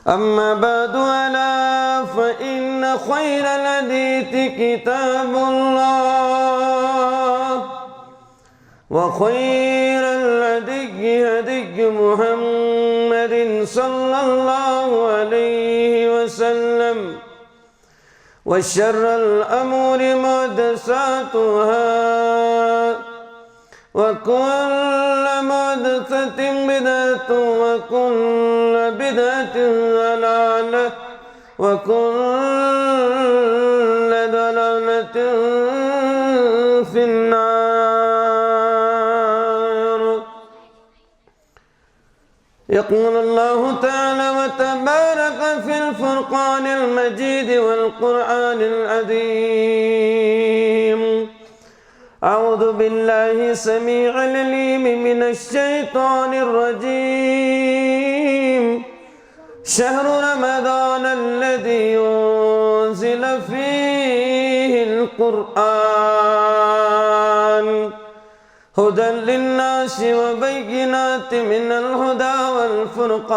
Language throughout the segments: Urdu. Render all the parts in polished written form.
أما بعد ألا فإن خير الحديث كتاب الله وخير الهدي هدي محمد صلى الله عليه وسلم وشر الأمور محدثاتها وكل محدثة بدعة وكل بدعة ضلالة وكل ضلالة في النار. يقول الله تعالى وتبارك في الفرقان المجيد والقرآن العظيم: أعوذ بالله السميع العليم من الشيطان الرجيم. شهر رمضان الذي أنزل فيه القرآن هدى للناس وبينات من الهدى والفرقان.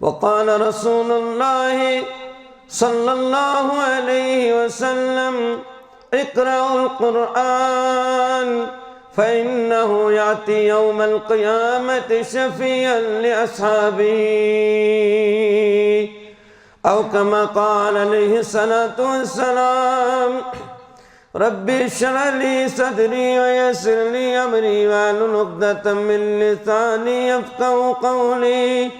وقال رسول الله صلى الله عليه وسلم: اقرأوا القرآن فإنه يأتي يوم القيامة شفيعا لأصحابه، أو كما قال عليه الصلاة والسلام: ربي اشرح لي صدري ويسر لي أمري واحلل عقدة من لساني يفقهوا قولي.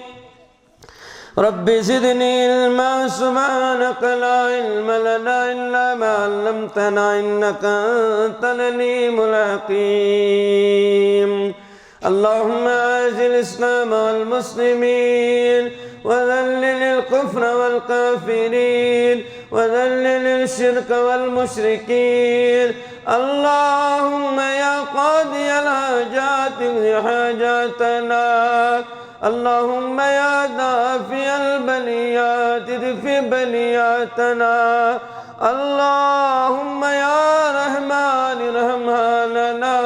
رب زدني علما سبحانك لا علم لنا إلا ما علمتنا إنك أنت العليم الحكيم. اللهم أعز الإسلام والمسلمين وذلل الكفر والكافرين وذلل الشرك والمشركين. اللهم يا قاضي الحاجات اقض حاجاتنا. اللهم يا دافع البليات ادفع بلياتنا. اللهم يا رحمن ارحم حالنا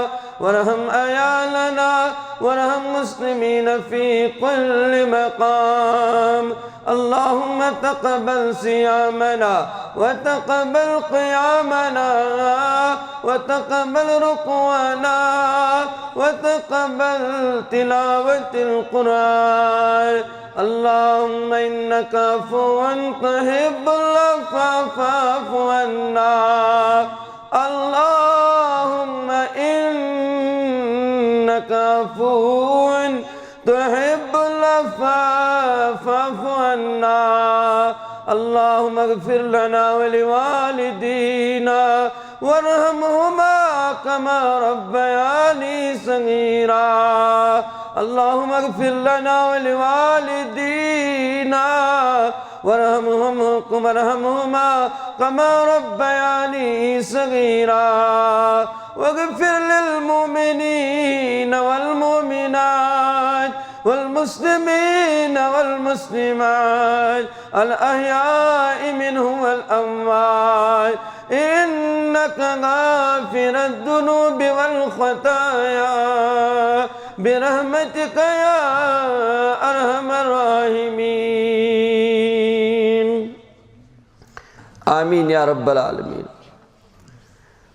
وارحم عيالنا وارحم مسلمين في كل مقام. اللهم تقبل صيامنا وتقبل قيامنا وتقبل ركوعنا وتقبل تلاوة القرآن. اللهم إنك عفو تحب العفو فاعف عنا. اللهم إنك عفو تحب العفو فاعف عنا. اللهم اغفر لنا ولوالدينا وارحمهما كما ربياني صغيرا. اللهم اغفر لنا ولوالدينا وارحمهما كما ربياني صغيرا. واغفر للمؤمنين والمؤمنات والمسلمين والمسلمات الأحياء منهم والأموات إنك غافر الذنوب والخطايا برحمتك يا أرحم الراحمين. آمين يا رب العالمين.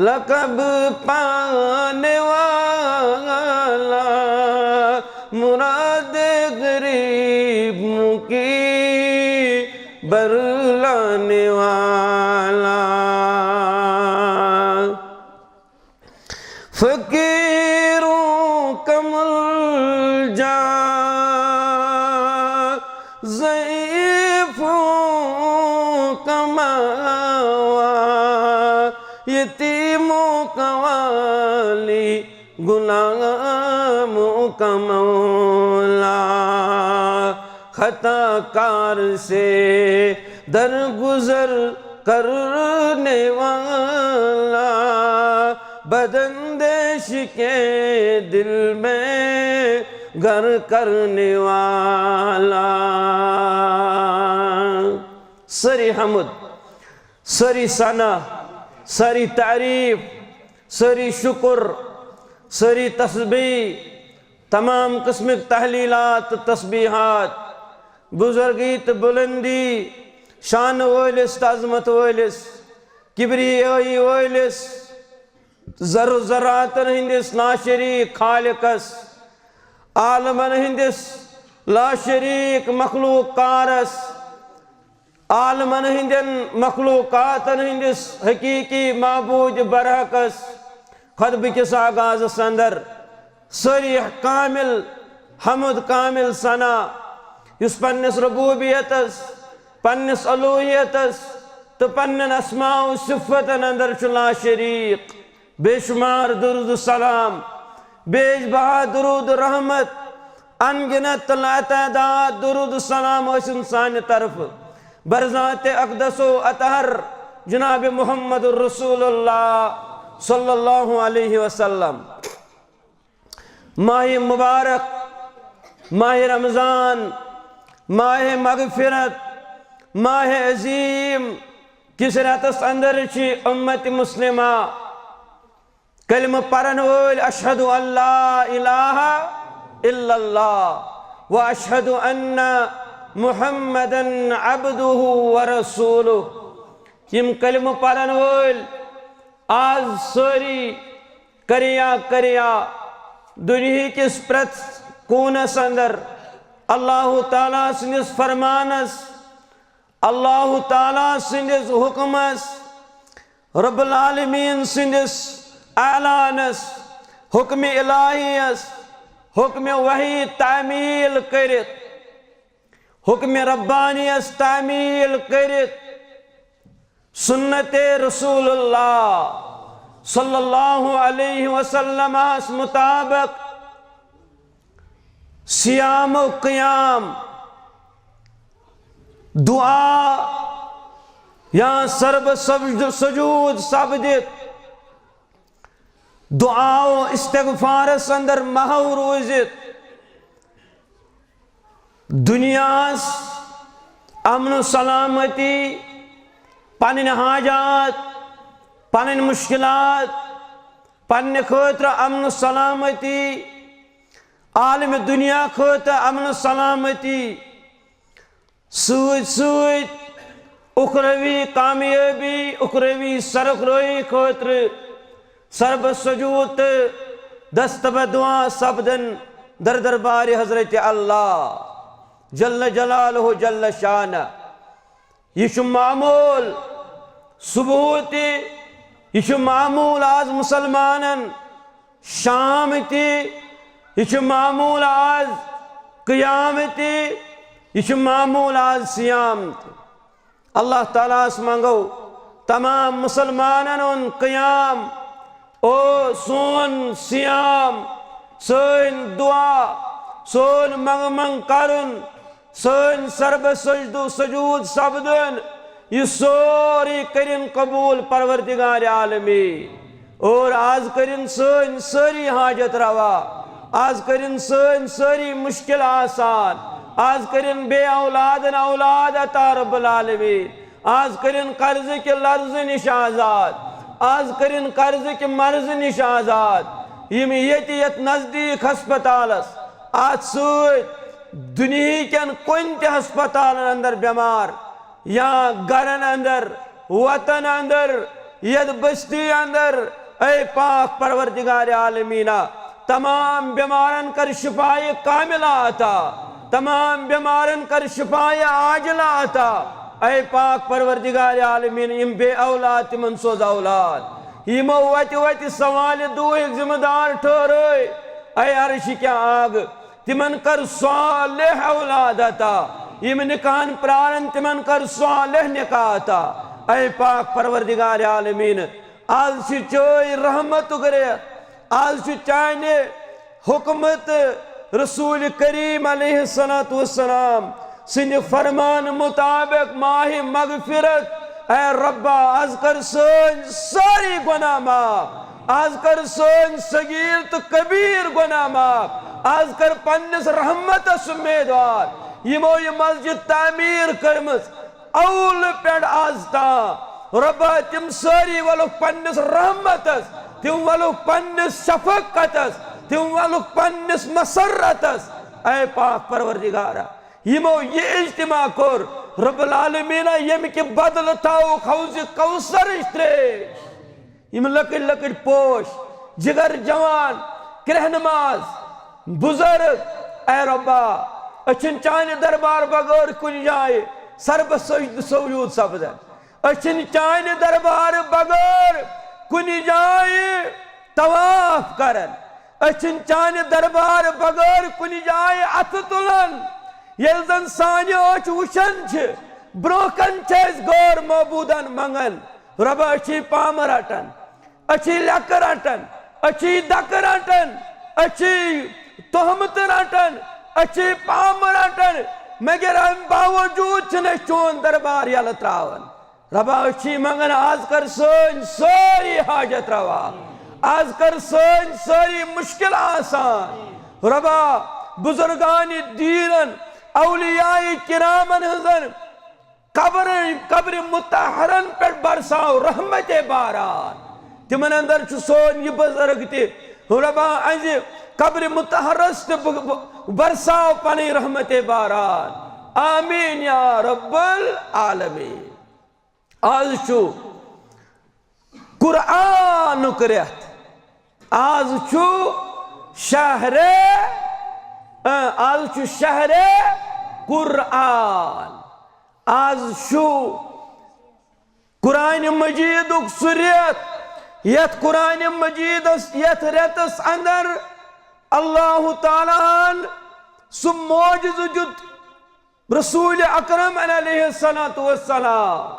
لقب پانے والا مراد غریبوں کی برلانے والا فقیروں کا ملجا ضعیفوں کا ماوا یتیموں کا والی غلاموں کا مولا خطا کار سے درگزر کرنے والا بداندیش کے دل میں گھر کرنے والا سری حمد سری ثنا سری تعریف سری شکر سری تسبیح تمام قسم تحلیلات تسبیحات بزرگیت بلندی شان وولس عظمت وولس کبریائی وولس ذر ذراتن ہندس لا شریک خالقس عالمن ہندس لا شریک مخلوق کارس عالمن ہندن مخلوقاتن ہندس حقیقی معبود برحقس خطب کس آغاز اندر سری کامل حمد کامل ثنا اس پنس ربوبیتس پنس الوہیتس تو پنن اسماء و صفتن اندر لا شریک بے شمار درود السلام بیش بہا درود رحمت انگنت لا تعداد درود السلام اس انسان طرف برذات اقدس و اطہر جناب محمد الرسول اللہ صلی اللہ علیہ وسلم ماہ مبارک ماہ رمضان ماہ مغفرت ماہ عظیم کس راتس اندر چی امت مسلمہ کلمہ پرن وول اشہد ان لا الہ الا اللہ و اشہد ان محمدن عبدہ و رسولہ یم کلمہ پرن وول آج سوری کریا دنیا کس پرت کونس اندر اللہ تعالیٰ سندس فرمانس اللہ تعالیٰ سندس حکمس رب العالمین سندس اعلانس حکم الہیس حکم وحی تعمیل کرت حکم ربانیس تعمیل کرت سنت رسول اللہ صلی اللہ علیہ وسلم اس مطابق سیام و قیام دعا یا سرب سجود سبدت دعا و استغفار اندر محو روزت دنیاس امن و سلامتی پنن حاجات پنن مشکلات پنن خاطر امن و سلامتی عالم دنیا خاطر امن و سلامتی سوت اخروی کامیابی اخروی سرخروی خاطر سرب سجود دست بدعا سبدن در دربار حضرت اللہ جل جلالہ جل شانہ یہ معمول صبحوتی یہ معمول آز مسلمانن شامتی یہ معمول آز قیامتی یہ معمول آز سیامتی اللہ تعالیٰ اس منگو تمام مسلمانن ان قیام او سون سیام سون دعا سون منگ کرن سون سرب سجود سبدن یہ سوری کرن قبول پروردگار عالمین اور آز کرن سون سری حاجت روا آز کرن سون سری مشکل آسان آز کرن بے اولادن اولاد عطا رب العالمین آز کرن قرض کے لرز نش آزاد آز کرن قرض کے مرض نش آزاد یم یت نزدیک ہسپتالس آج سوت دنیا کن کن تہ ہسپتال اندر بیمار یا گرن اندر وطن اندر ید بستی اندر اے پاک پروردگار عالمینہ تمام بیمارن کر شفائے کاملہ عطا، تمام بیمارن کر شفائے عاجلہ عطا۔ اے پاک پروردگار عالمین یم بے اولاد تمن سوز اولاد، یمو وتی وتی سوال دوہک ذمہ دار ٹھہرے، اے عرش کیا آگ تمن کر صالح اولاد عطا، یم نکاحن پرارن تمن کر صالح نکاح عطا۔ اے پاک پروردگار عالمین آز چھ چوئی رحمت گریت، آز چھ چاہنے حکمت رسول کریم علیہ السلام سن فرمان مطابق ماہ مغفرت، اے ربا آز کر سن ساری گناہ معاف، آز کر سن صغیر تو کبیر گناہ معاف، آز کر پنس رحمت امیدوار یمو یہ مسجد تعمیر کرمز اول پیڑ آز تا ربا تم ساری ولو پنس رحمتس، تم ولو پنس شفقتس، تم ولو پنس مسرتس۔ اے پاک پروردگارہ یمو یہ اجتماع کور رب العالمین یم کی بدل تاو خوز کوثر تریش، یم لکڑ لکڑ پوش جگر جوان کرہ نماز بزرگ، اے ربا اچھن چانے دربار بغیر کن جائے سرب سجد سجود سبدن، اچھن چانے دربار بغیر کن جائے طواف کرن، اچھن چانے دربار بغیر کن جائے ات تلن، یل زن سانی اچھ وشن چھ بروکن چیز گور معبودن منگن، ربا اچھی پام رٹن، اچھی لک رٹن، اچھی دک رٹن، اچھی تہمت رٹن، اچھی پام رٹن، مگر ام باوجود چھنے چون دربار یل تراون۔ ربا اچھی منگن آز کر سن ساری حاجت روا، آز کر سن ساری مشکل آسان، ربا بزرگان دینن اولیاء کرامن ہزن قبر متحرن پر برساو رحمت باران، تمن اندر چھ سون یہ بزرگ تی ربا انز قبر متحرست برساو پنی رحمت باران، آمین یا رب العالمین۔ آز چھو قرآن کریت، آز چھو شہر قرآن، آز چھو قرآن مجید سریت، یت قرآن مجید یت ریتس اندر اللہ تعالیٰ سو موجز جد رسول اکرم علیہ السلام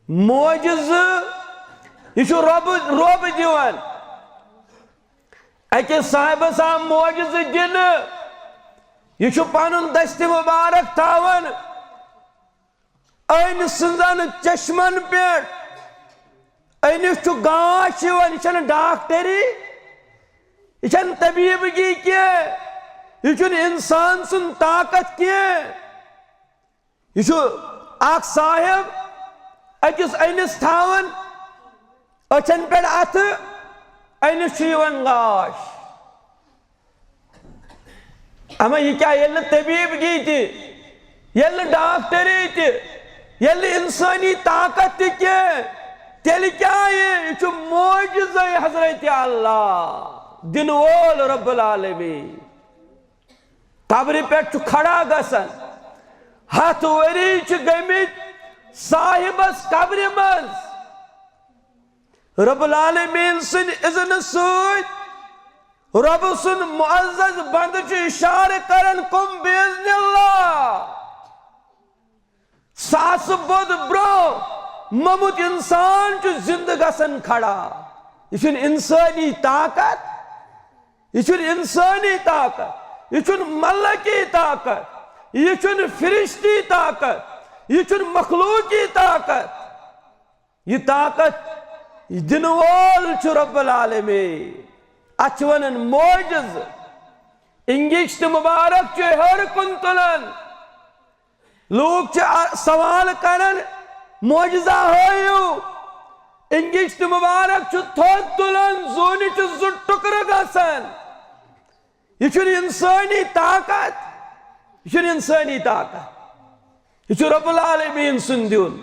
موجز یہ چھو روب دیوان اکی صاحب صاحب موجز دن یہ چھو پانن دست مبارک تاون این سنزن چشمن پیٹ این چھو گاش یوان یہ چھن ڈاکٹری یہ چھن طبیب کی کیا یہ چھن انسان سن طاقت کیا یہ چھو آک صاحب اکس اینس تھاون اچھن پیڑ آت اینس چھیون گاش اما یہ کیا یل طبیب کی تھی یل ڈاکٹری تھی یل انسانی طاقت تھی تیل کیا یہ چھو موجزہ حضرت اللہ دن وول رب العالمین قبر پیٹ چھو کھڑا گسن ہاتھ وری چھو گمت صاحبس قبر مز رب العالمین سن اذن سوچ رب سن معزز بند چھو اشارہ کرن کم بیزن اللہ ساس بود برو ممت انسان چھو زندگا سن کھڑا یہ چھن انسانی طاقت یہ چھن انسانی طاقت یہ چھن ملکی طاقت یہ چھن فرشتی طاقت یہ چھن مخلوقی طاقت یہ طاقت دنوال چھو رب العالمین اچھونن موجز انگیشت مبارک چھو ہر کنتلن لوگ چھو سوال کرن موجزہ ہوئیو انگیشت مبارک چھو تھوت تلن زونی چھو زٹ ٹکر گسن یہ چھو انسانی طاقت یہ چھو انسانی طاقت یہ چھو رب العالمین سندیون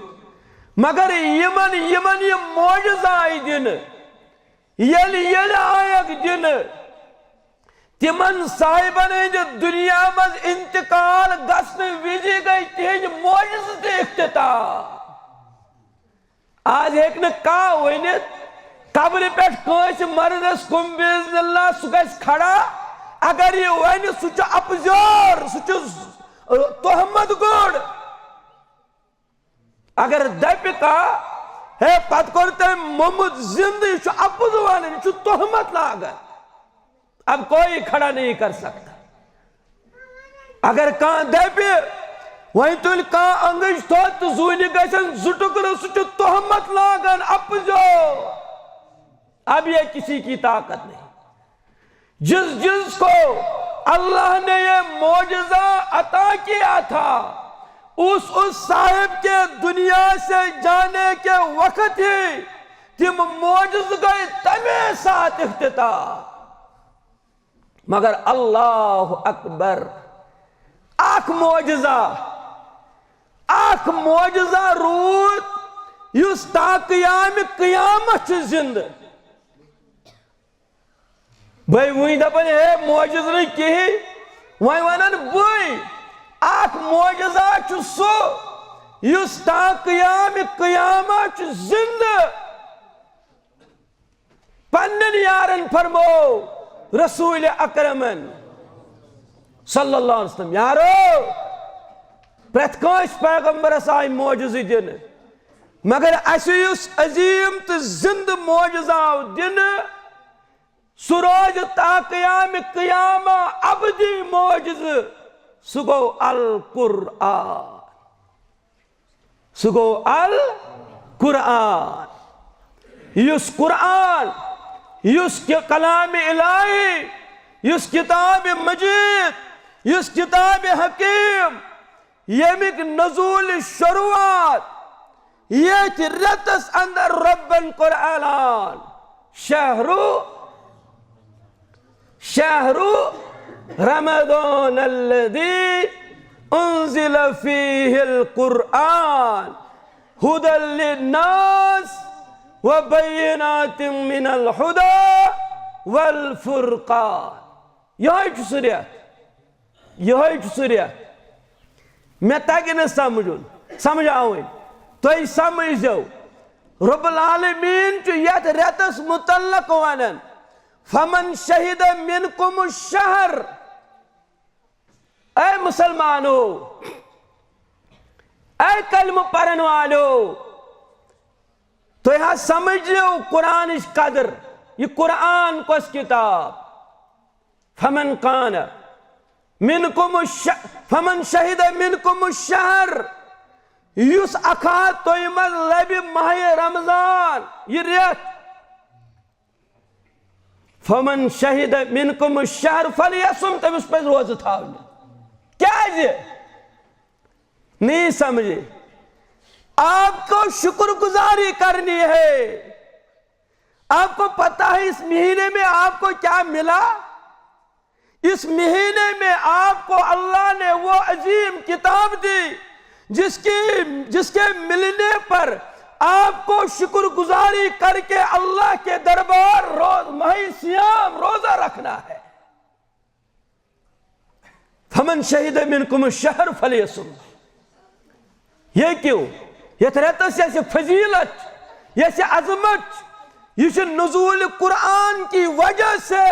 مگر یمن یہ معجزہ آئی دن یل آیک دن تمن صاحبن ہند دنیا مز انتقال گسن وزی گئی تہذ معجزہ تے افتتاح آج ہیکن کا ونت قبر پیٹھ کانس مردس کم بزن اللہ سہ گژھِ کھڑا اگر یہ ون سہ اپزور سہ تہمت گوڑ اگر دپ کا ہے پت کور تم مومد زندہ یہ اپز ون یہ تہمت لاگن اب کوئی کھڑا نہیں کر سکتا اگر کان دپ وہیں تل کان انگش تھوت زونی گژھن زٕ ٹکرٕ سہ تہمت لاگن اپزو اب یہ کسی کی طاقت نہیں جس کو اللہ نے یہ معجزہ عطا کیا تھا اس صاحب کے دنیا سے جانے کے وقت ہی تم معجز گئے تمہیں ساتھ افتتاح مگر اللہ اکبر اخ معجزہ روت یس تا قیام قیامت زند بھائی وہی دپن ہے معجز نہیں کہیں وہی ونن بھائی اخ معجزہ سو یس تا قیام قیامت زند پنن یارن فرمو رسول اکرمن صلی اللہ علیہ وسلم یارو پرت کانس پیغمبرس آئی معجزہ دن مگر اس یس عظیم تو زند معجزہ دن سروج تا قیام قیامہ ابدی معجز سگو القرآن سگو القرآن یس قرآن یس کلام الہی یس کتاب مجید یس کتاب حکیم یمک نزول شروعات یہ رتس اندر ربن قرآن شهر رمضان الذي انزل فيه القرآن هدى للناس وبينات من الهدى والفرقان یہ میں تاکہ نہ سمجھاؤں تو سمجھ دو رب العالمین چو یت رتس متعلق ونن فمن شہد منکم الشہر اے مسلمانو اے کلمہ پڑھن والو تو یہاں سمجھ لو قرآن اس قدر یہ قرآن کس کتاب فمن کان فمن شہد منکم الشہر یس اکھات تو یمن لبی ماہ رمضان یہ ریت فمن شہد منکم الشہر فلیصم تمس پہ روزہ تھاون کیا ہے نہیں سمجھے آپ کو شکر گزاری کرنی ہے آپ کو پتہ ہے اس مہینے میں آپ کو کیا ملا اس مہینے میں آپ کو اللہ نے وہ عظیم کتاب دی جس کے ملنے پر آپ کو شکر گزاری کر کے اللہ کے دربار ماہ صیام روزہ رکھنا ہے فمن شہد منکم الشہر فلیصم یہ کیوں یہ رتس یہ فضیلت یہ عظمت یہ نزول قرآن کی وجہ سے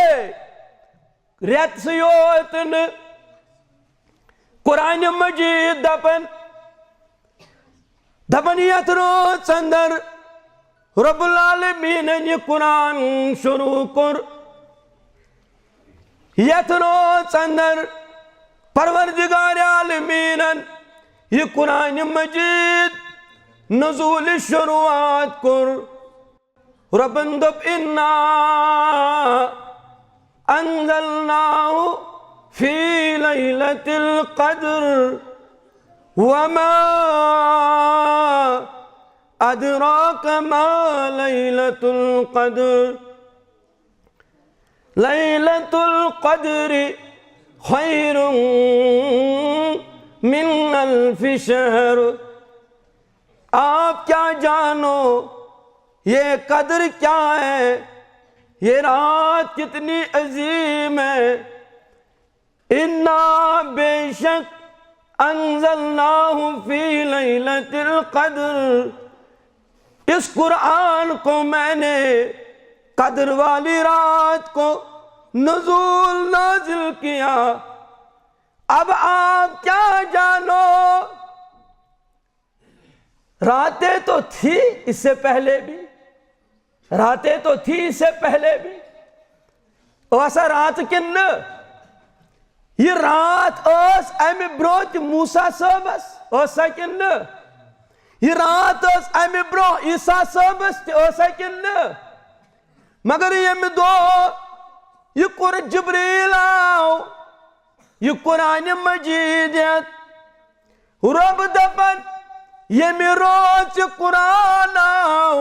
ریت سیوتن قرآن مجید دپن یت روز اندر رب العالمین یہ قرآن شروع کر یت روز اندر پروردگار عالمین یہ قرآن مجید نزول شروعات کر ربن دپ انا انزلناه في ليلة القدر وما أدراك ما ليلة القدر ليلة القدر خير من 1000 شهر آپ کیا جانو یہ قدر کیا ہے، یہ رات کتنی عظیم ہے۔ اِنَّا بے شک انزلناہ فی لیلۃ القدر، اس قرآن کو میں نے قدر والی رات کو نزول نازل کیا۔ اب آپ کیا جانو، راتیں تو تھی اس سے پہلے بھی، راتیں تو تھی اس سے پہلے بھی، ویسا رات کن یہ رات اس امی بروت موسیٰ صاحبس اوسا کن، یہ رات اس امی برو عیسیٰ صاحبس تی اوسا کن، مگر یہ دو یہ قر جبریل آو، یہ قرآن مجیدیت رب دپن یہ روز قرآن آو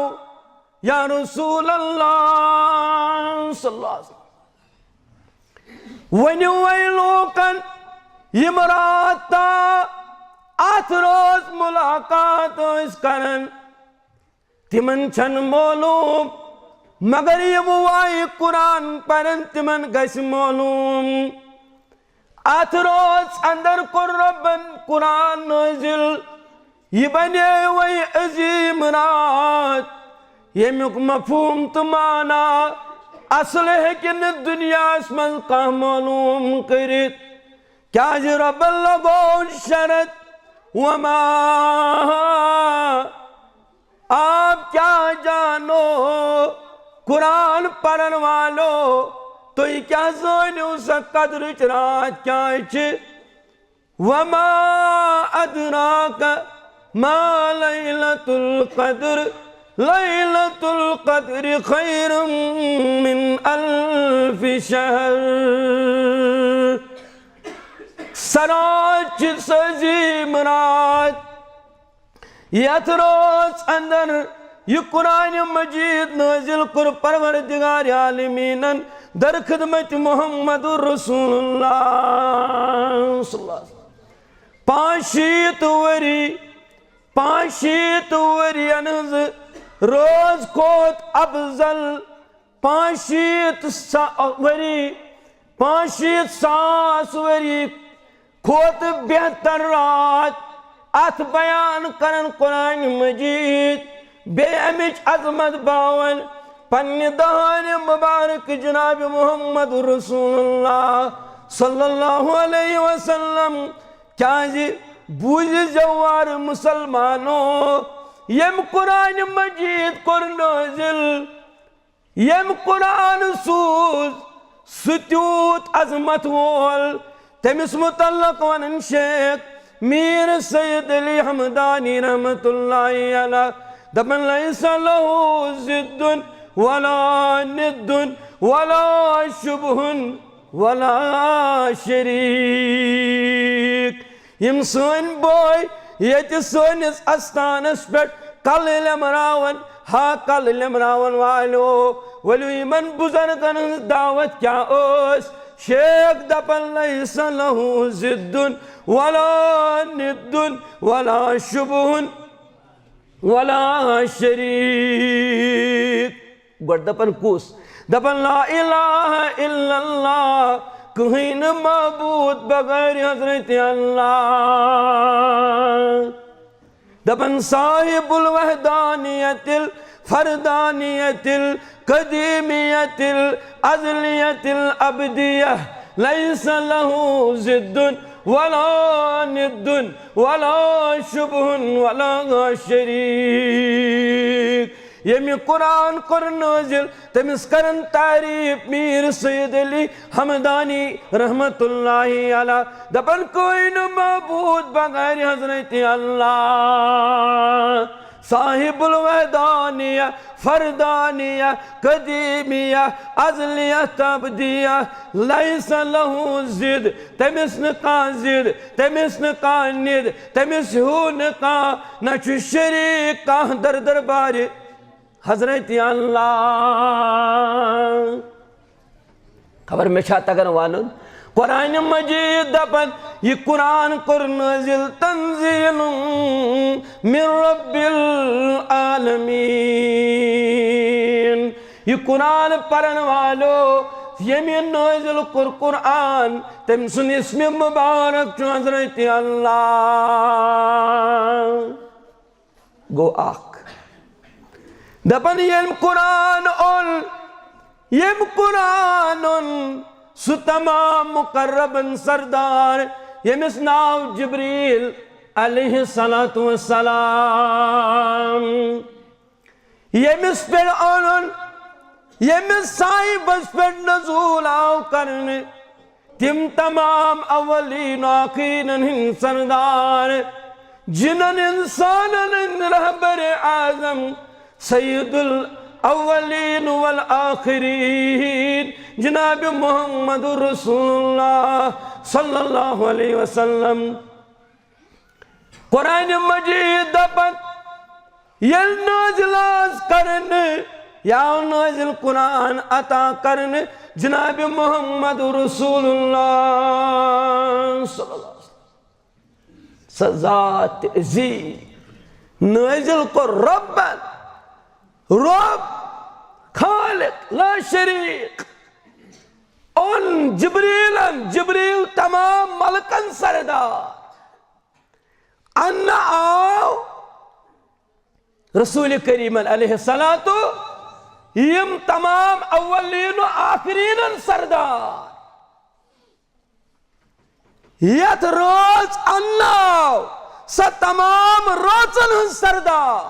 یا رسول اللہ صلی اللہ علیہ وسلم۔ ونوئی لوکن یم راتا ات روز ملاقات اس کرن تمن چھن معلوم، مگر یم وائی قرآن پرن تمن گس معلوم۔ ات روز اندر کر ربن قرآن نازل، یہ بنے وی عظیم رات، یمیک مفہوم تمانا اصل ہے کہ دنیا اس من کا معلوم کرت، کیا جی رب اللہ گو شرط وما آپ کیا جانو قرآن پڑھن والو تو یہ کیا زانو سا قدر چرات کیا چھ وما ادراک ما لیلۃ القدر لیلۃ القدر خیر من الف شہر۔ سراج سزیم رات یت روز اندر یہ قرآن مجید نازل کر پروردگار عالمین در خدمت محمد رسول اللہ صلی اللہ علیہ وسلم۔ پانچ وری انز روز کھوت افضل، پانچ ساس وری کھوت بہتر رات ات بیان کرن قرآن مجید بے امچ عظمت باون پنی دہان مبارک جناب محمد رسول اللہ صلی اللہ علیہ وسلم۔ کیا جی بوجھ جوار مسلمانوں، یم قرآن مجید کر نازل، یم قرآن سوز ستیوت عظمت وول، تمس متعلق ونن شیخ میر سید علی حمدانی رحمت اللہ علیہ دپن لیس لہو زد ولا ند ولا شبہ ولا شریک۔ یم سن بوئی یت سنس استانس پہ کل لمراون ہا کل لمراون والو ولو یمن بزرگن دعوت کیا اس شیخ دپن لیس لہو زد ولا ند ولا شبہ ولا شریک۔ گوڑ دپن کس دپن لا الہ الا اللہ، کہیں نہ معبود بغیر حضرت اللہ۔ دپن صاحب الوحدانیت الفردانیت القدیمیت الازلیت الابدیہ، لیس لہو زد ولا ند ولا شبہ ولا شریک۔ یمی قرآن کر نازل تمس کرن تعریف میر سید علی حمدانی رحمت اللہ علیہ دپن کوئی نہ معبود بغیر حضرت اللہ۔ صاحب الوحدانیہ فردانیہ قدیمیہ ازلیت ابدیہ، لیس لہو زد، تمس نکا زد، تمس نکا ند، تمس ہو نکا نچو شریک کا در دربار حضرت اللہ۔ خبر میں چھا تگن وانن قرآن مجید دپن یہ قرآن کر نازل تنزیل من رب العالمین. یہ قرآن پڑھن والو یمی نازل کر قرآن تم سن اسم مبارک چو حضرت اللہ. گو آخ دپن یم قرآن سو تمام مقربن سردار یمس ناو جبریل علیہ السلام. یمس پر آنن یمس صاحبس پر نزول آو کرنے تم تمام اولین و آخرین ہن سردار جنن انسانن رہبر اعظم سید الاولین والآخرین جناب محمد رسول اللہ صلی اللہ علیہ وسلم. قرآن مجید دپن یل نازل کرن یا نازل قرآن عطا کرن جناب محمد رسول اللہ صلی اللہ علیہ وسلم. سزات عزیز نازل کر رب خالق لا شریک ان جبریل تمام ملکن سردار ان آو رسول کریم علیہ الصلوۃ یم تمام اولین و آخرین سردار یت روز اناو سا تمام روزن سردار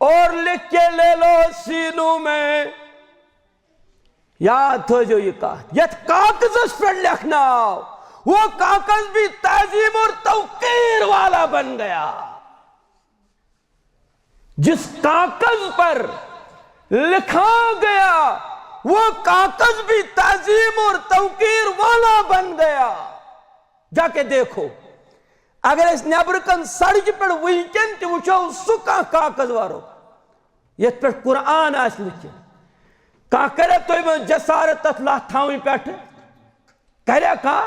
اور لکھ کے لے لو سینوں میں یاد ہو جو یہ کہا یت کاغذ اس پر لکھنا وہ کاغذ بھی تعظیم اور توقیر والا بن گیا. جس کاغذ پر لکھا گیا وہ کاغذ بھی تعظیم اور توقیر والا بن گیا. جا کے دیکھو اگر اس نیبرکن سڑک پر وینکن تی وچھو سکا کاغذ وارو یہ پر قرآن آس لکھے کہا کرے تو میں جسارت اللہ تھاویں پیٹھ کرے کہا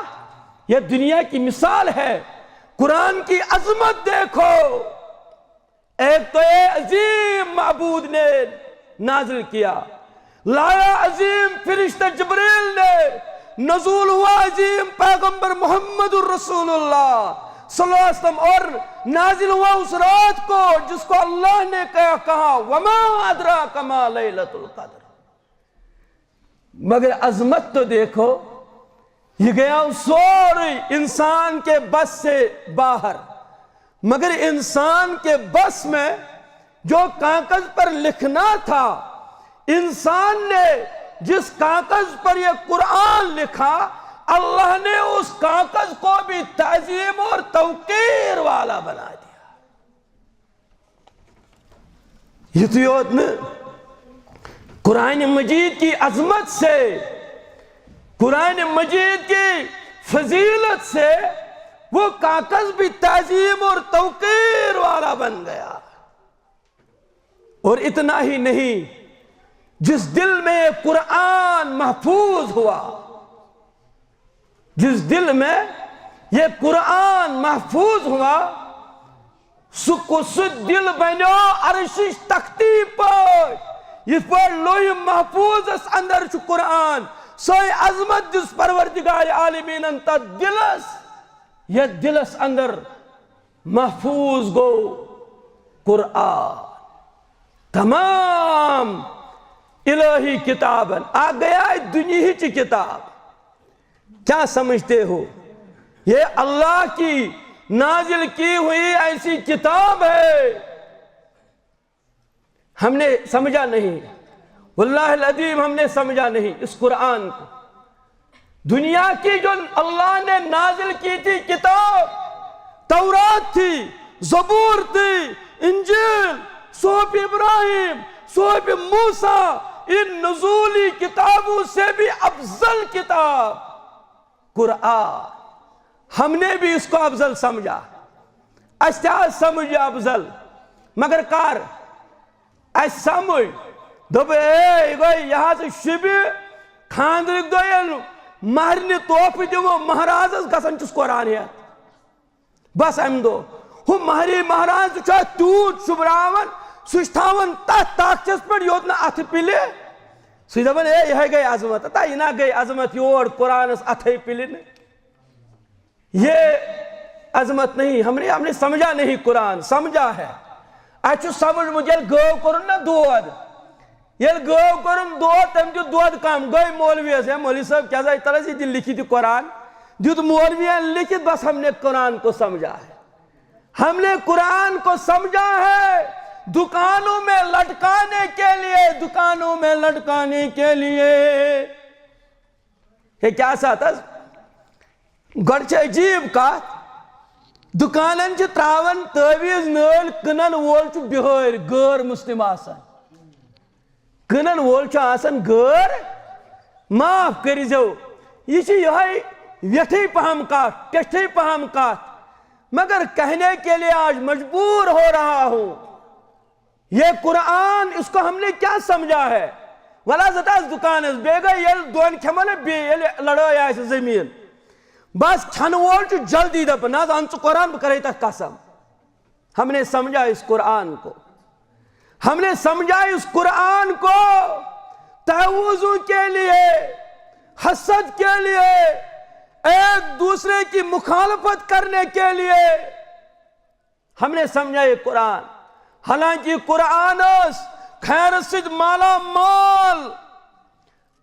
یہ دنیا کی مثال ہے. قرآن کی عظمت دیکھو. ایک تو یہ عظیم معبود نے نازل کیا لایا عظیم فرشتہ جبریل نے نزول ہوا عظیم پیغمبر محمد الرسول اللہ صلی اللہ علیہ وسلم اور نازل ہوا اس رات کو جس کو اللہ نے کہا وما ادراک ما لیلۃ القدر. مگر عظمت تو دیکھو یہ گیا سوری انسان کے بس سے باہر. مگر انسان کے بس میں جو کاغذ پر لکھنا تھا انسان نے جس کاغذ پر یہ قرآن لکھا اللہ نے اس کاغذ کو بھی تعظیم اور توقیر والا بنا دیا. یہ تو یاد میں قرآن مجید کی عظمت سے قرآن مجید کی فضیلت سے وہ کاغذ بھی تعظیم اور توقیر والا بن گیا. اور اتنا ہی نہیں جس دل میں قرآن محفوظ ہوا جس دل میں یہ قرآن محفوظ ہوا سو دل بنو عرشش تختی پر اس پر لوح محفوظ اس اندر چھ قرآن سوئی عظمت جس پروردگار عالمین انتا دلس یہ دلس اندر محفوظ گو قرآن تمام الہی کتابن آ گیا دنیا چی کتاب. کیا سمجھتے ہو یہ اللہ کی نازل کی ہوئی ایسی کتاب ہے ہم نے سمجھا نہیں واللہ العظیم ہم نے سمجھا نہیں اس قرآن کو. دنیا کی جو اللہ نے نازل کی تھی کتاب تورات تھی زبور تھی انجیل صحف ابراہیم صحف موسیٰ ان نزولی کتابوں سے بھی افضل کتاب قرآن. ہم نے بھی اس کو افضل سمجھا اشتیاز سمجھا افضل مگر کار اس سمجھ دوبے گوئی یہاں سے شبی کھاندرک دوئے مہرنہ توف دمو مہراز گھن چس قرآن ہیت بس ام دو ہم مہری مہراز تیوت شبراون سہ تک طاقتس پہ یوت نا اتھ پلے سہ دپان اے یہ گئی عظمت تا یہ نہ گئی عظمت یور قرآنس اتھے پلن یہ عظمت نہیں ہم نے سمجھا نہیں قرآن سمجھا ہے اچھو سمجھ مجھے گو کرن نا دود یل گو کرن دود تم جو دود کم گئی مولوی ہے مولوی صاحب کیا جائے طرح سے لکھی تھی قرآن دیت مولوی لکھت بس ہم نے قرآن کو سمجھا ہے ہم نے قرآن کو سمجھا ہے دکانوں میں لٹکانے کے لیے دکانوں میں لٹکانے کے لیے یہ کیا سا تھا گڑچ عجیب کا دکانن چھ تراون تعویز نل کنن وول چھ بہر غیر مسلم آسان کنن وول چھ آسان غیر معاف کری جو یہ چھ یہ ویٹھی پہم کات ٹیٹھی پہم کات مگر کہنے کے لیے آج مجبور ہو رہا ہوں یہ قرآن اس کو ہم نے کیا سمجھا ہے ولا زتاز دکان اس بے گئی یل دون کھمل بے یل لڑائی آئے زمین بس کھن وول چھ جلدی دپ ناز انچ قرآن بکرے تک قسم ہم نے سمجھا اس قرآن کو ہم نے سمجھا اس قرآن کو تحوزوں کے لیے حسد کے لیے ایک دوسرے کی مخالفت کرنے کے لیے ہم نے سمجھا یہ قرآن حالانکہ قرآن خیر سد مالا مال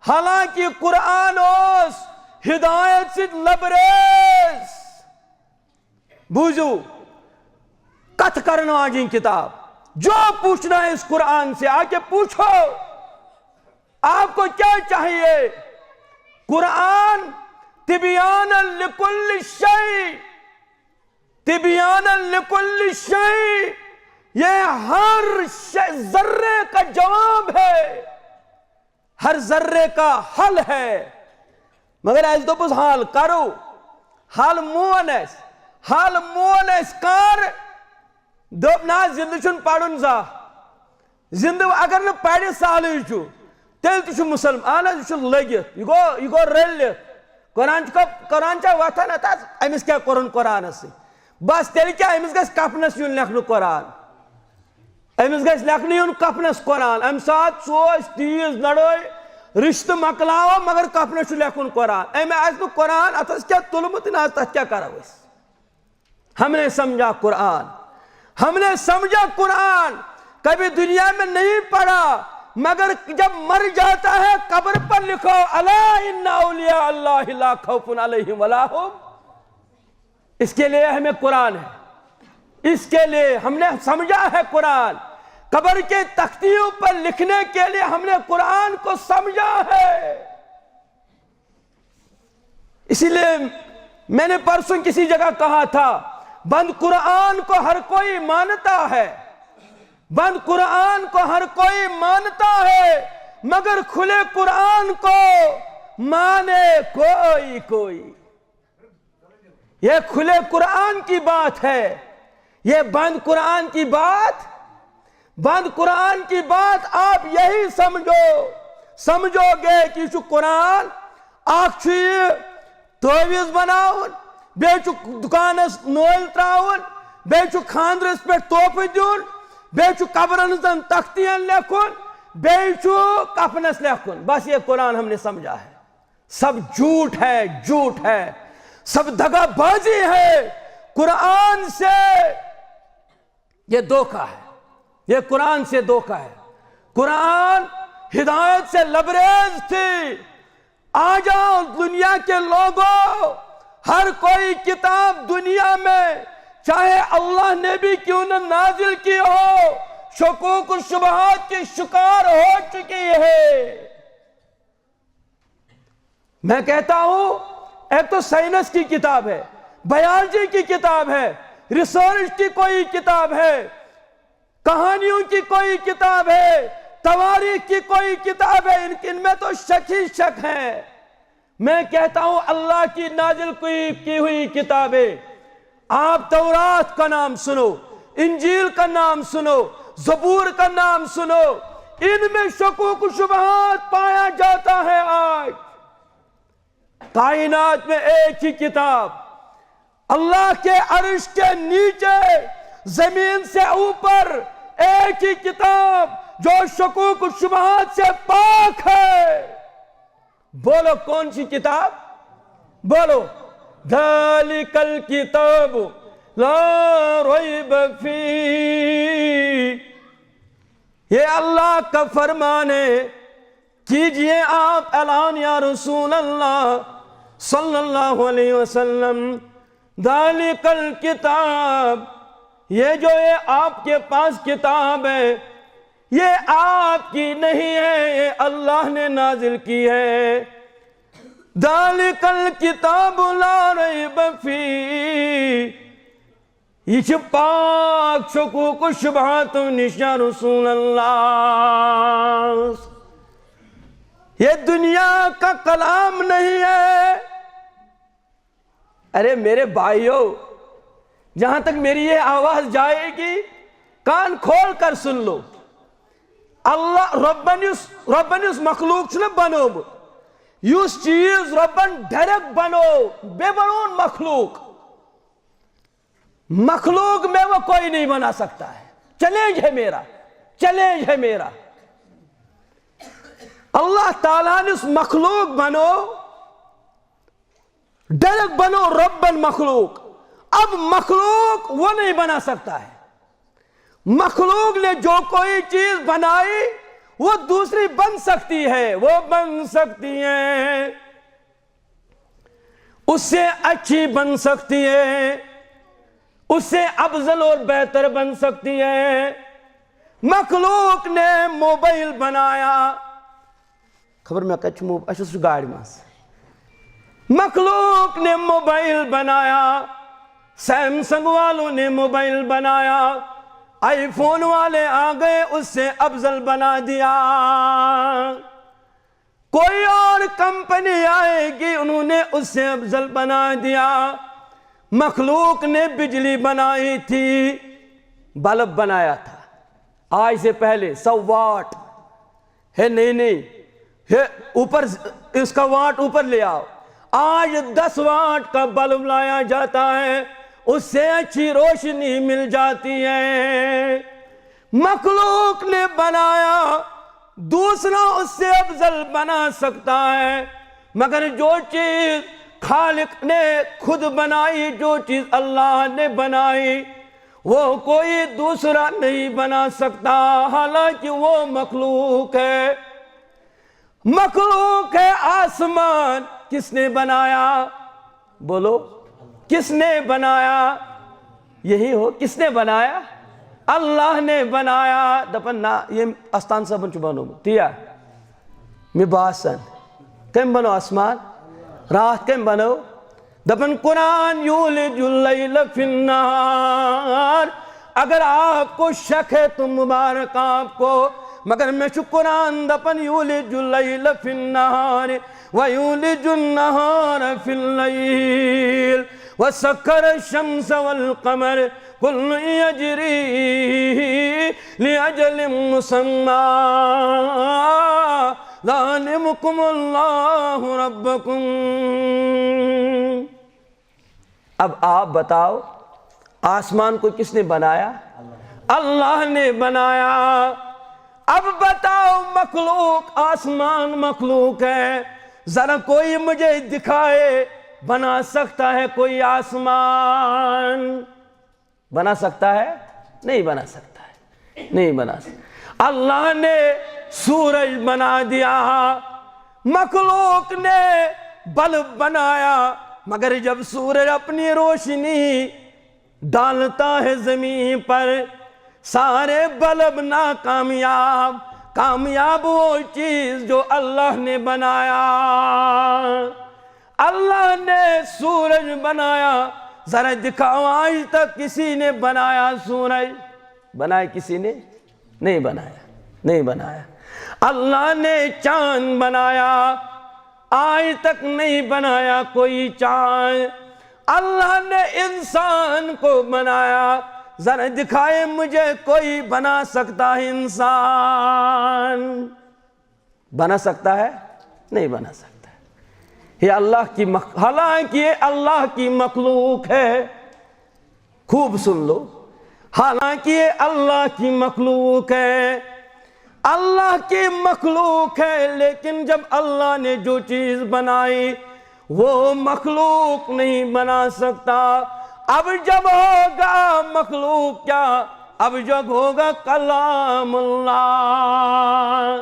حالانکہ قرآن ہدایت سد لبریز بوزو کت کرنا آجین کتاب جو پوچھنا ہے اس قرآن سے آ کے پوچھو آپ کو کیا چاہیے قرآن تبیانا لکل شیء تبیانا لکل شیء یہ ہر ذرے کا جواب ہے ہر ذرے کا حل ہے مگر ایس دو پس حال کرو حال مون ایس کار دوپ نا زندہ چھن پڑھن زا زندہ اگر نہ پڑھ سالی چھو تیل تیشو مسلم آنا تیشو لگت یہ گو رلت قرآن چا واتھا نا تا امیس کیا قرآن سے بس تیل کیا امیس گیس کپنس یون لکھنو قرآن امیس گیس لکھنو یون کپنس قرآن ام ساتھ سوچ تیز لڑوئی رشتہ مکلاو مگر کپنس لکھن قرآن امی آج تو قرآن اتس کیا طلبت ناز تک کیا کرو اس ہم نے سمجھا قرآن ہم نے سمجھا قرآن کبھی دنیا میں نہیں پڑھا مگر جب مر جاتا ہے قبر پر لکھو الا ان اولیاء اللہ لا خوف علیہم ولا هم اس کے لیے ہمیں قرآن ہے اس کے لیے ہم نے سمجھا ہے قرآن قبر کے تختیوں پر لکھنے کے لیے ہم نے قرآن کو سمجھا ہے اسی لیے میں نے پرسوں کسی جگہ کہا تھا بند قرآن کو ہر کوئی مانتا ہے بند قرآن کو ہر کوئی مانتا ہے مگر کھلے قرآن کو مانے کوئی یہ کھلے قرآن کی بات ہے یہ بند قرآن کی بات آپ یہی سمجھو گے کہ جو قرآن آپ توویز بناؤن بیچو دکانس نول تراؤن بیچو خاندرس پر توپ دیون بیچو قبرنزن تختین لکھن بیچو کفنس لکھن بس یہ قرآن ہم نے سمجھا ہے سب جھوٹ ہے سب دغا بازی ہے قرآن سے یہ دھوکہ ہے یہ قرآن سے دھوکہ ہے قرآن ہدایت سے لبریز تھی آ جاؤ دنیا کے لوگوں ہر کوئی کتاب دنیا میں چاہے اللہ نے بھی کیوں نہ نازل کی ہو شکوک و شبہات کی شکار ہو چکی ہے میں کہتا ہوں ایک تو سائنس کی کتاب ہے بایولوجی کی کتاب ہے ریسرچ کی کوئی کتاب ہے کہانیوں کی کوئی کتاب ہے تواریخ کی کوئی کتاب ہے ان میں تو شک ہی شک ہے میں کہتا ہوں اللہ کی نازل کی ہوئی کتابیں آپ تورات کا نام سنو انجیل کا نام سنو زبور کا نام سنو ان میں شکوک و شبہات پایا جاتا ہے آج کائنات میں ایک ہی کتاب، اللہ کے عرش کے نیچے زمین سے اوپر ایک ہی کتاب جو شکوک و شبہات سے پاک ہے۔ بولو کون سی کتاب؟ بولو ذالک الکتاب لا ریب فیہ، یہ اللہ کا فرمان ہے، کیجئے آپ اعلان یا رسول اللہ صلی اللہ علیہ وسلم، ذالک الکتاب، یہ جو آپ کے پاس کتاب ہے یہ آپ کی نہیں ہے، یہ اللہ نے نازل کی ہے۔ ذالک الکتاب لا ریب فیہ، یہ پاک شکوک و شبہات نشا رسول اللہ، یہ دنیا کا کلام نہیں ہے۔ ارے میرے بھائیوں، جہاں تک میری یہ آواز جائے گی کان کھول کر سن لو، اللہ ربن اس مخلوق چھنے بنو یس چیز ربن ڈھرک بنو بے برون مخلوق میں وہ کوئی نہیں بنا سکتا ہے۔ چیلنج ہے میرا، اللہ تعالیٰ نے اس مخلوق بنو، ڈائریکٹ بنو ربن مخلوق، اب مخلوق وہ نہیں بنا سکتا ہے۔ مخلوق نے جو کوئی چیز بنائی وہ دوسری بن سکتی ہے، اس سے اچھی بن سکتی ہے، اس سے افضل اور بہتر بن سکتی ہے۔ مخلوق نے موبائل بنایا، خبر میں کچھ گاڑی ماس، مخلوق نے موبائل بنایا، سیمسنگ والوں نے موبائل بنایا، آئی فون والے آ گئے اس سے افضل بنا دیا، کوئی اور کمپنی آئے گی انہوں نے اس سے افضل بنا دیا۔ مخلوق نے بجلی بنائی تھی، بلب بنایا تھا آج سے پہلے 100 واٹ ہے، نہیں ہے، اوپر اس کا واٹ اوپر لے آؤ، آج 10 واٹ کا بلب لایا جاتا ہے، اس سے اچھی روشنی مل جاتی ہے۔ مخلوق نے بنایا، دوسرا اس سے افضل بنا سکتا ہے، مگر جو چیز خالق نے خود بنائی، جو چیز اللہ نے بنائی وہ کوئی دوسرا نہیں بنا سکتا، حالانکہ وہ مخلوق ہے۔ مخلوق ہے آسمان، کس نے بنایا؟ بولو کس نے بنایا؟ یہی ہو، کس نے بنایا؟ اللہ نے بنایا۔ دپن نا یہ استان صاحبن چبانو تیا میں باسن کم بنو آسمان رات کم بنو؟ دپن قرآن یولج اللیل فی النہار۔ اگر آپ کو شک ہے تو مبارک آپ کو، مگر میں چھو قرآن دپن یولج اللیل فی النہار ویولج النہار فی اللیل وسکر الشمس والقمر کل یجری لأجل مسمى ذالکم اللہ ربکم۔ اب آپ بتاؤ آسمان کو کس نے بنایا؟ اللہ نے بنایا۔ اب بتاؤ مخلوق، آسمان مخلوق ہے، ذرا کوئی مجھے دکھائے بنا سکتا ہے کوئی آسمان؟ بنا سکتا ہے؟ نہیں بنا سکتا ہے، نہیں بنا سکتا۔ اللہ نے سورج بنا دیا، مخلوق نے بلب بنایا، مگر جب سورج اپنی روشنی ڈالتا ہے زمین پر سارے بلب ناکامیاب۔ کامیاب وہ چیز جو اللہ نے بنایا۔ اللہ نے سورج بنایا، ذرا دکھاؤ آج تک کسی نے بنایا سورج؟ بنایا کسی نے؟ نہیں بنایا، نہیں بنایا۔ اللہ نے چاند بنایا، آج تک نہیں بنایا کوئی چاند۔ اللہ نے انسان کو بنایا، ذرا دکھائے مجھے کوئی بنا سکتا ہے انسان؟ بنا سکتا ہے؟ نہیں بنا سکتا ہے۔ یہ حالانکہ یہ اللہ کی مخلوق ہے. خوب سن لو، حالانکہ یہ اللہ کی مخلوق ہے، اللہ کی مخلوق ہے، لیکن جب اللہ نے جو چیز بنائی وہ مخلوق نہیں بنا سکتا. اب جب ہوگا مخلوق کیا، اب جب ہوگا کلام اللہ،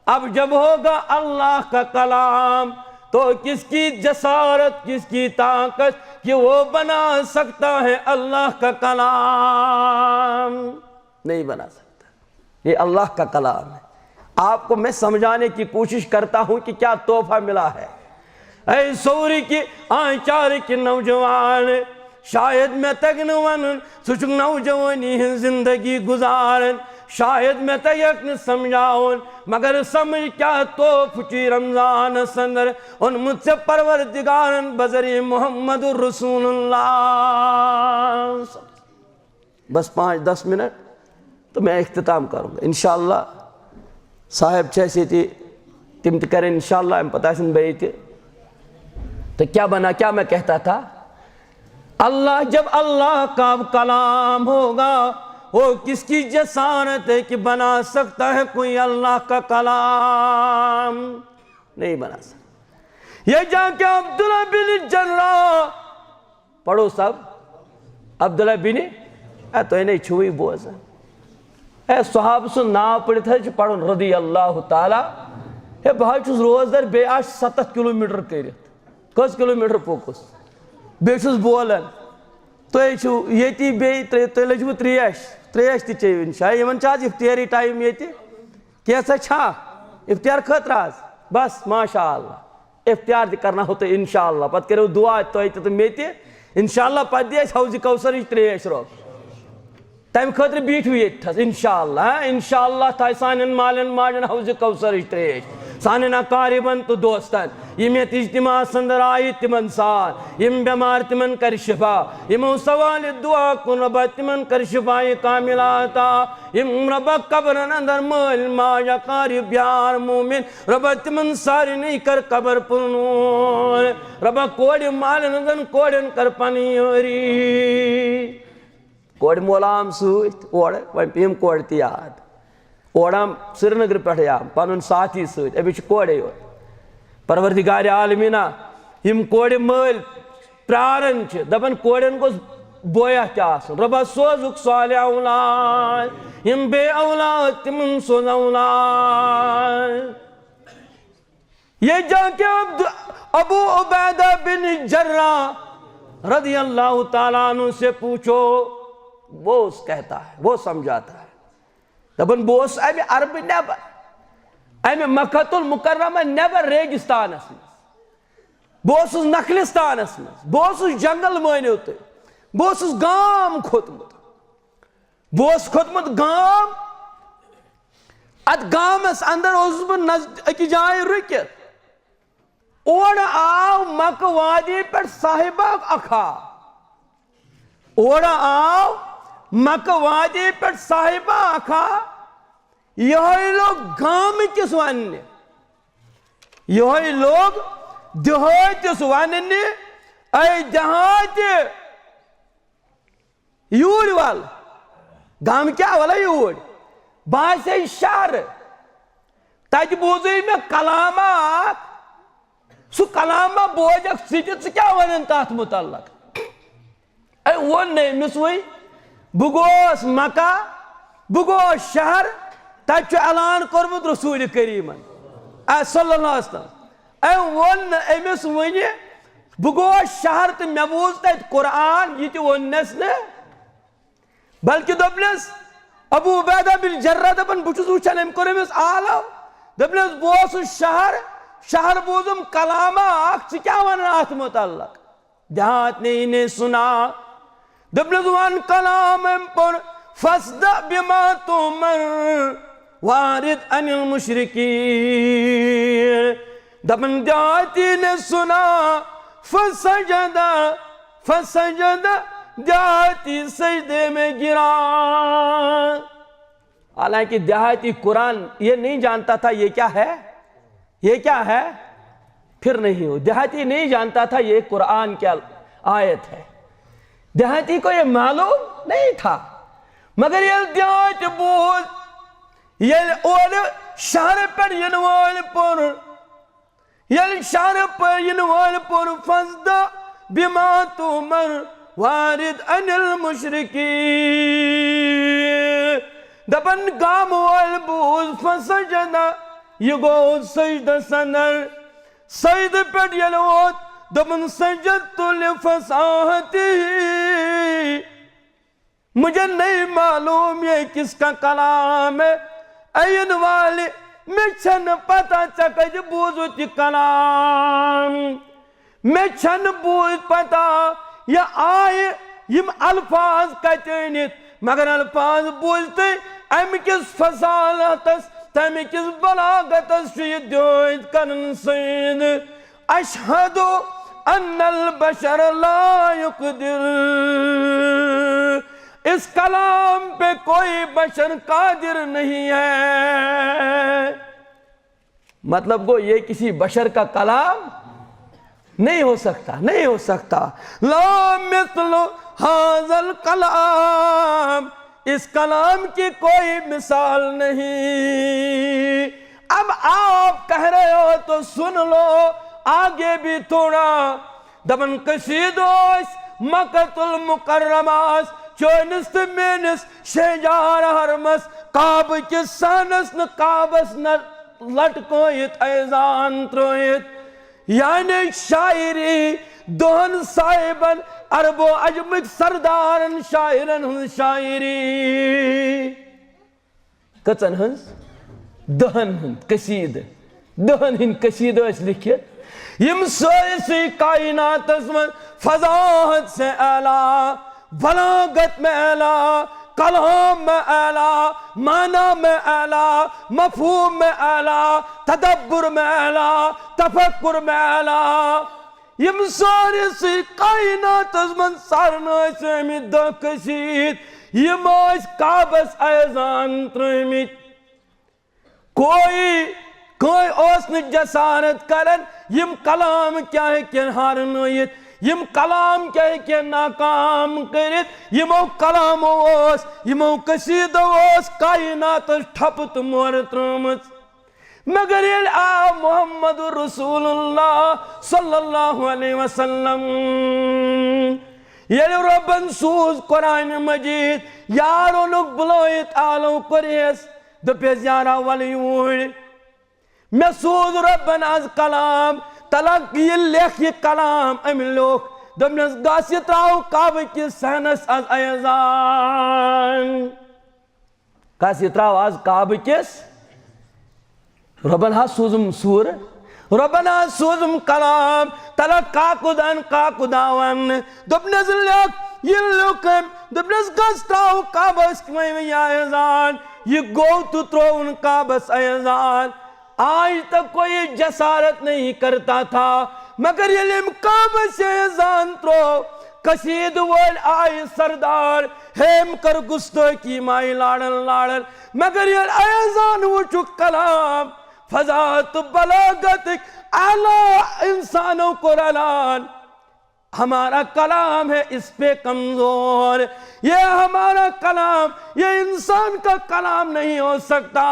اب جب ہوگا اللہ کا کلام، تو کس کی جسارت، کس کی طاقت کہ وہ بنا سکتا ہے اللہ کا کلام؟ نہیں بنا سکتا. یہ اللہ کا کلام ہے. آپ کو میں سمجھانے کی کوشش کرتا ہوں کہ کیا تحفہ ملا ہے. اے سوری کی آنچار کی نوجوان، شاید میں تگنون سچ نوجوانی زندگی گزارن، شاید میں تیک نہ سمجھاؤن، مگر سمجھ کیا توف چی رمضان سندر ان مجھ سے پروردگارن بذری محمد الرسول اللہ. بس 5-10 منٹ تو میں اختتام کروں گا انشاءاللہ. صاحب چھے تھی تم کریں انشاءاللہ ہم پتہ سن بھئی تھی. تو کیا بنا، کیا میں کہتا تھا، اللہ جب اللہ کا کلام ہوگا وہ کس کی جسارت ہے کہ بنا سکتا ہے کوئی اللہ کا کلام؟ نہیں بنا سکتا. یہ جا کے عبداللہ بن جراح پڑھو سب، عبداللہ بن تو نہیں چھوئی بوز اے صحاب سن نا پڑھت ہے پڑھن رضی اللہ تعالی. ہے بھائی چھس روزدر بے آش 7 کلومیٹر کرت، کس کلومیٹر پوکس بے چھس بولن تو یہ بے لجو تریش تی چیو انشاء یمن چاہت افطاری ٹائم یہ کیسا چھا افطار خطر آز بس ماشاءاللہ افطار دی کرنا ہوتا انشاءاللہ. پت کرو دعا تو میں تی انشاءاللہ پت دی حوض کوثر تریش رو تم خطر بیٹھو یہ انشاءاللہ. انشاءاللہ تھا سانن مالن ماجن حوض کوثر تریش سانن اقاربن تو دوستن یم یت اجتماع سندر آئی تمن سان یم بیمار تمن کر شفا یمو سوال دعا کن رب تمن کر شفای کاملاتا یم رب قبرن اندر مل ماج اقارب یار مومن رب تمن ساری نہیں کر قبر پرنور رب کوڑ مالن اندر کوڑن کر پنیوری کوڑ مولام سوت اوڑ ویم پیم کوڑ تیاد اوڑام سرینگر پہ پن ساتھی ست ابھی کوڑے پروردگار عالمینہ یم کوڑ مل پرارن دپن کوڑن گوس بویا تہ ربا سوزک صالح اولاد یم بے اولاد تمن سوز اولاد. یہ جا کے ابو عبیدہ بن جراح رضی اللہ تعالیٰ عنہ سے پوچھو، وہ کہتا ہے، وہ سمجھاتا ہے دپن بوس امی عرب نیبر امی مکۃ المکرمہ نیبر ریگستانس مز بوس نخلستانس مز بوس جنگل مانیو تو بوس گام کھوتمت بوس کھوتمت گام ات گامس اندر بہ اکی جائے رکت اور آو مکہ وادی پر صاحبہ اکھا اور آو مکہ وادی پر صاحبہ اکھا یہ لوگ گام کس واننے یہ لوگ دہات کس واننے اے دہات یوڑ وال گام کیا والا یوڑ باسے شہر تاج بوزی میں کلامہ سو کلامہ بوجک سیٹت سے کیا ونن تات متعلق اے ون نے مسوئی بگوس مکہ بگوس شہر تب اعلان کورمت رسول کریم صلی اللہ علیہ وسلم اے ون امس ون بگوس شہر تو مے بوز تت قرآن یہ ونس نا بلکہ دپنس ابو عبیدہ بن جراح دپن بچس وچان ام کور امس آلو دپنس بوس شہر بوزم کلامہ اخ کیا ون ات متعلق دیہات نے انہیں سنا دپنس ون کلام پر فاصدع بما تؤمر وارد عن المشرکین دپن دیہاتی نے سنا فسجد دیہاتی سجدے میں گرا. حالانکہ دیہاتی قرآن یہ نہیں جانتا تھا یہ کیا ہے فکر نہیں ہو. دیہاتی نہیں جانتا تھا یہ قرآن کیا آیت ہے, دیہاتی کو یہ معلوم نہیں تھا. مگر یہ دیہات بول یہ اور شہر پر ینوال پر یہ شہر پر ینوال پر فزدہ بما تمر وارد عن المشرکی دبن گام والبوز فسجدہ یہ گو سجدہ سنر سجد پر یلوت دبن سجدت لفصاحتی مجھے نہیں معلوم یہ کس کا کلام ہے این والے میں چھن پتا چکج بوزت کلام میں چھن بوز پتا یا آئے یم الفاظ کچینت مگر الفاظ بوزتے ایم کس فصالتس تم کس بلاغتس شید دیوید کرن سید اشہدو ان البشر لا یقدر اس کلام پہ کوئی بشر قادر نہیں ہے. مطلب گو یہ کسی بشر کا کلام نہیں ہو سکتا, نہیں ہو سکتا. لا مثل ھذا الکلام اس کلام کی کوئی مثال نہیں. اب آپ کہہ رہے ہو تو سن لو آگے بھی تھوڑا. دبن کشیدوش مکۃ المکرماس چونس مینس شجار حرمس کعب کس سانس ن کعبس ن لٹکویت ایزان ترویت یعنی شاعری دہن صاحبن عرب و عجمک سردارن شاعرن ہن شاعری کچن ہنس دہن ہن قصید دہن ہن قصید اس لکھت یم سوئسی کائنات اسمن فضاحت سے اعلیٰ بلاغت میں اعلیٰ کلام میں اعلیٰ معنی میں اعلیٰ مفہوم میں اعلیٰ تدبر میں اعلیٰ تفکر میں اعلیٰ یم ساری سی کائنات از من سارنائی سے امی دہ کشید یم آج کعبس ایزان ترمید کوئی اوسن جسارت کرن یم کلام کیا ہے کہ ہارنویت یم کلام کیا ہے کہ ناکام کرت یمو کلام اوس یمو قصید اوس کائنات ٹھپت مورت رمت مگر یہ آ محمد رسول اللہ صلی اللہ علیہ وسلم یہ ربن سوز قرآن مجید یارو لوگ بلویت آلو کریس دپیس یارا ولیوڑ میں سوز ربن از کلام تلق یہ لیکھ یہ کلام امی لوگ دمنس گاسی تراؤ کعبہ کی سہنس از ایزان گاسی تراؤ از کعبہ کس ربن ہا سوزم سور ربن ہا سوزم کلام تلق کاکداون دمنس لیکھ یہ لوکم دمنس گاسی تراؤ کعبہ اس کی ایزان یہ گو تو ترون کعبہ ایزان آج تک کوئی جسارت نہیں کرتا تھا مگر یہ لمکاب سے ایزان ترو کشید وال آئی سردار ہیم کر گستو کی مائی لاڑن مگر یہ ایزان وچو کلام فضات بلاغتک اعلیٰ انسانوں کو رلان ہمارا کلام ہے اس پہ کمزور یہ ہمارا کلام یہ انسان کا کلام نہیں ہو سکتا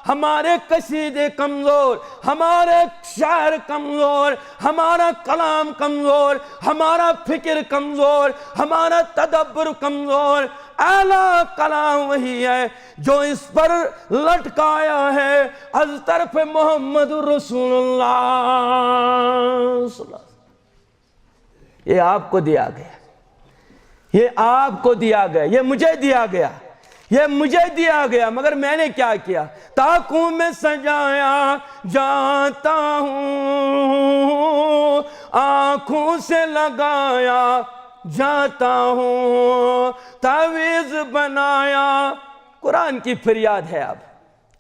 ہمارے قصیدے کمزور ہمارے شعر کمزور ہمارا کلام کمزور ہمارا فکر کمزور ہمارا تدبر کمزور اعلیٰ کلام وہی ہے جو اس پر لٹکایا ہے از طرف محمد رسول اللہ صلی اللہ علیہ وسلم یہ آپ کو دیا گیا یہ آپ کو دیا گیا یہ مجھے دیا گیا یہ مجھے دیا گیا مگر میں نے کیا کیا تاکوں میں سجایا جاتا ہوں آنکھوں سے لگایا جاتا ہوں تعویذ بنایا قرآن کی فریاد ہے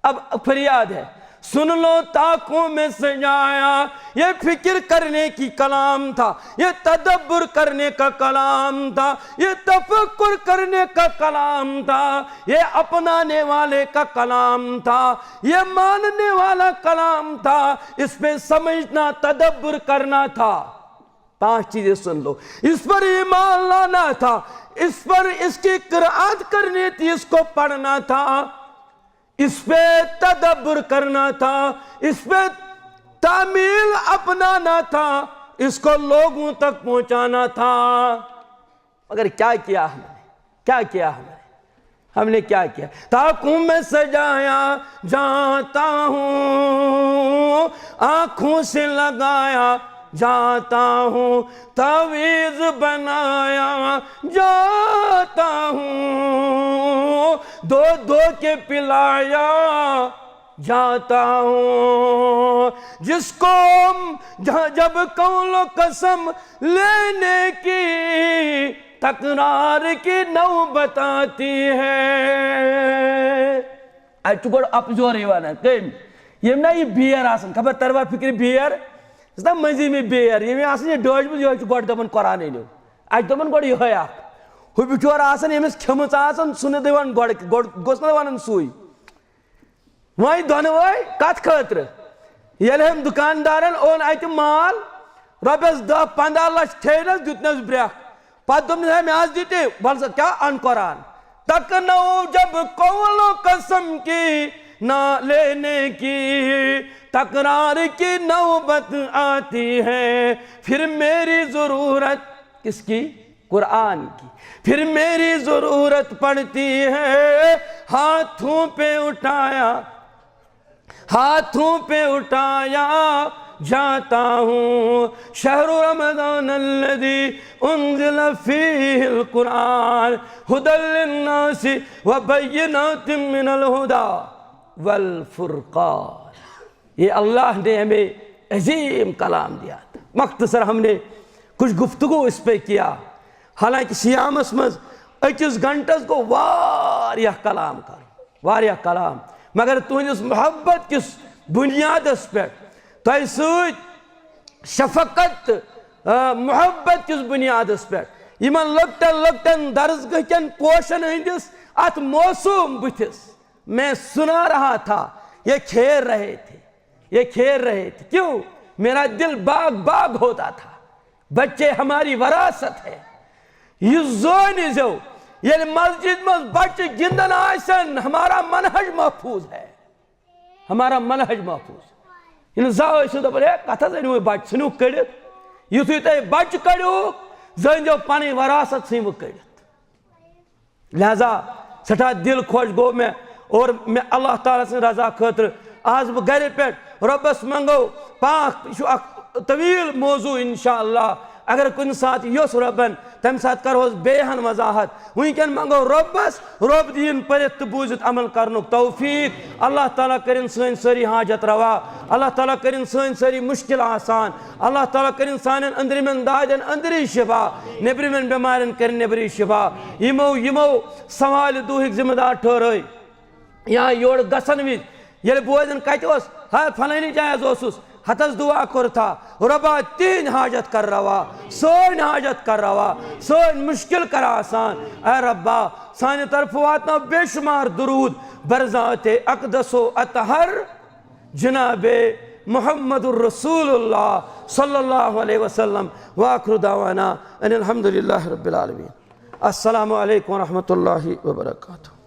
اب فریاد ہے سن لو تاکوں میں سجایا، یہ فکر کرنے کی کلام تھا، یہ تدبر کرنے کا کلام تھا، یہ تفکر کرنے کا کلام تھا، یہ اپنانے والے کا کلام تھا، یہ ماننے والا کلام تھا، اس پہ سمجھنا تدبر کرنا تھا۔ 5 چیزیں سن لو، اس پر ایمان لانا تھا، اس پر اس کی قرآت کرنی تھی، اس کو پڑھنا تھا، اس پہ تدبر کرنا تھا، اس پہ تعمیل اپنانا تھا، اس کو لوگوں تک پہنچانا تھا۔ مگر کیا کیا ہم نے؟ کیا کیا ہم نے کیا کیا؟ تاکوں میں سجایا جاتا ہوں، آنکھوں سے لگایا جاتا ہوں، تعویذ بنایا جاتا ہوں، دو دو کے پلایا جاتا ہوں، جس کو جب قول و قسم لینے کی تکرار کی نوبت آتی ہے۔ چکوڑ اپ زور ایوانا کم یہ نا یہ بیر آسن خبر تروا فکر بیر اس نا منزی میں بیر یہ آسن یہ ڈوج بز یہ گوڑ دبن قرآن نیو اج دبن گوڑ یہ ہویا ہوئی بچور آسن یمس کھمچ آسن سن دیوان گوڑ گوسن دیوان سوئی وائی دون وائی کت خاطر یل ہم دکاندارن اون ایت مال رۄپیس 10-15 لچھ تھینس دیتنس بریک پتہ دوٚپنس ہے میں آج دیتے بل کیا ان قرآن تکنو جب قول و قسم کی نہ لینے کی تکرار کی نوبت آتی ہے، پھر میری ضرورت کس کی؟ قرآن کی، پھر میری ضرورت پڑتی ہے، ہاتھوں پہ اٹھایا جاتا ہوں، شہر رمضان الذی انزل فیہ القرآن ھدی للناس وبینات من الہدی والفرقان۔ یہ اللہ نے ہمیں عظیم کلام دیا تھا۔ مختصر ہم نے کچھ گفتگو اس پہ کیا، حالانکہ سیامس مز 21 گھنٹس کو واریاہ کلام واریاہ کلام، مگر تہندس محبت کس بنیادس پہ تہ سۭتۍ شفقت محبت کس بنیادس پہ یمن لکٹن درسگاہ کن پوشن ہندس ات موسوم بتھس میں سنا رہا تھا، یہ کھیر رہے تھے، کیوں؟ میرا دل باغ ہوتا تھا، بچے ہماری وراثت ہے، یہ زونی زو یعنی مسجد میں بچے گندن آسن ہمارا منہج محفوظ ہے، ہمارا منہج محفوظ ہے۔ زاو سو دپان ہے کتھا زنیو بچ ژھنو کڑت، یتھے تُہۍ بچہ کڑو زٲنۍزیو پنٕنۍ وراثت ژھٕنۍوٕ کڑت۔ لہذا سٹھا دل خوش گو میں اور میں اللہ تعالیٰ سن رضا خاطر آج بہ گھر پہ ربس منگو پاک یہ طویل موضوع انشاءاللہ اگر کن سات یوس ربن تم سات کرہوس بیہن وضاحت ونکن منگو ربس رب دین پرت تو بوزت عمل کرنک توفیق اللہ تعالیٰ کرن سن سری حاجت روا اللہ تعالیٰ کرن سن سری مشکل آسان اللہ تعالیٰ کرن سانن اندرمن دادن اندری شفا نبرمن بیمارن کرن نبری شفا یمو سوال دوہک ذمہ دار ٹھہرٲے یا یور گژھن وز یل بوزن کتہ اس ہاں فلانی جائز اوسس ہتس دعا کور تھا ربا تین حاجت کر روا سون حاجت کر روا سون مشکل کر آسان اے ربا سانی طرف واتنا بے شمار درود برذات اقدس و اطہر جناب محمد الرسول اللہ صلی اللہ علیہ وسلم وآخر دعوانا ان الحمدللہ رب العالمین۔ السلام علیکم ورحمۃ اللہ وبرکاتہ۔